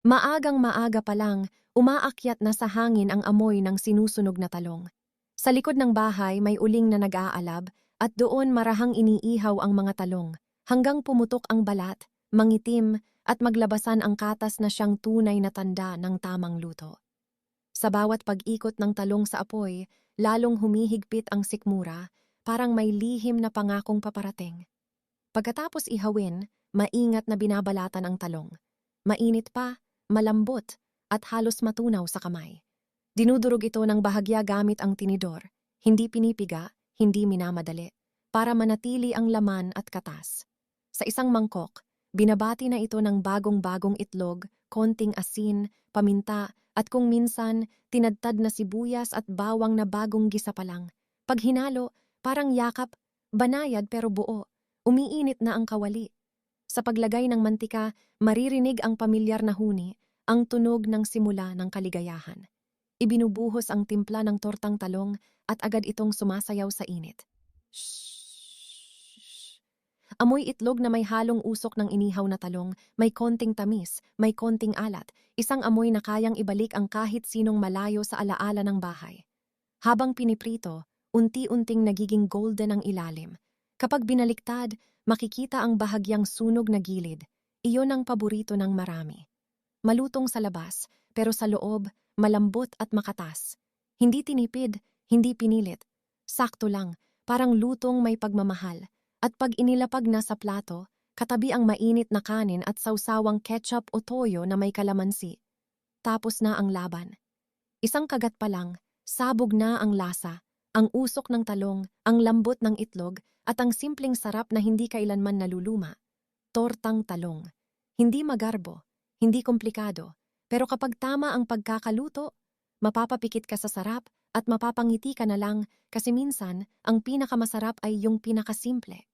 Maagang-maaga pa lang, umaakyat na sa hangin ang amoy ng sinusunog na talong. Sa likod ng bahay may uling na nag-aalab at doon marahang iniihaw ang mga talong hanggang pumutok ang balat, mangitim at maglabasan ang katas na siyang tunay na tanda ng tamang luto. Sa bawat pag-ikot ng talong sa apoy, lalong humihigpit ang sikmura, parang may lihim na pangakong paparating. Pagkatapos ihawin, maingat na binabalatan ang talong. Mainit pa, malambot, at halos matunaw sa kamay. Dinudurog ito ng bahagya gamit ang tinidor, hindi pinipiga, hindi minamadali, para manatili ang laman at katas. Sa isang mangkok, binabati na ito ng bagong-bagong itlog, konting asin, paminta, at kung minsan, tinadtad na sibuyas at bawang na bagong gisa pa lang. Pag hinalo, parang yakap, banayad pero buo. Umiinit na ang kawali. Sa paglagay ng mantika, maririnig ang pamilyar na huni, ang tunog ng simula ng kaligayahan. Ibinubuhos ang timpla ng tortang talong at agad itong sumasayaw sa init. Shhh! Amoy itlog na may halong usok ng inihaw na talong, may konting tamis, may konting alat, isang amoy na kayang ibalik ang kahit sinong malayo sa alaala ng bahay. Habang piniprito, unti-unting nagiging golden ang ilalim. Kapag binaliktad, makikita ang bahagyang sunog na gilid. Iyon ang paborito ng marami. Malutong sa labas, pero sa loob, malambot at makatas. Hindi tinipid, hindi pinilit. Sakto lang, parang lutong may pagmamahal. At pag inilapag na sa plato, katabi ang mainit na kanin at sausawang ketchup o toyo na may kalamansi. Tapos na ang laban. Isang kagat pa lang, sabog na ang lasa, ang usok ng talong, ang lambot ng itlog, at ang simpleng sarap na hindi kailanman naluluma. Tortang talong. Hindi magarbo, hindi komplikado, pero kapag tama ang pagkakaluto, mapapapikit ka sa sarap at mapapangiti ka na lang kasi minsan ang pinakamasarap ay yung pinakasimple.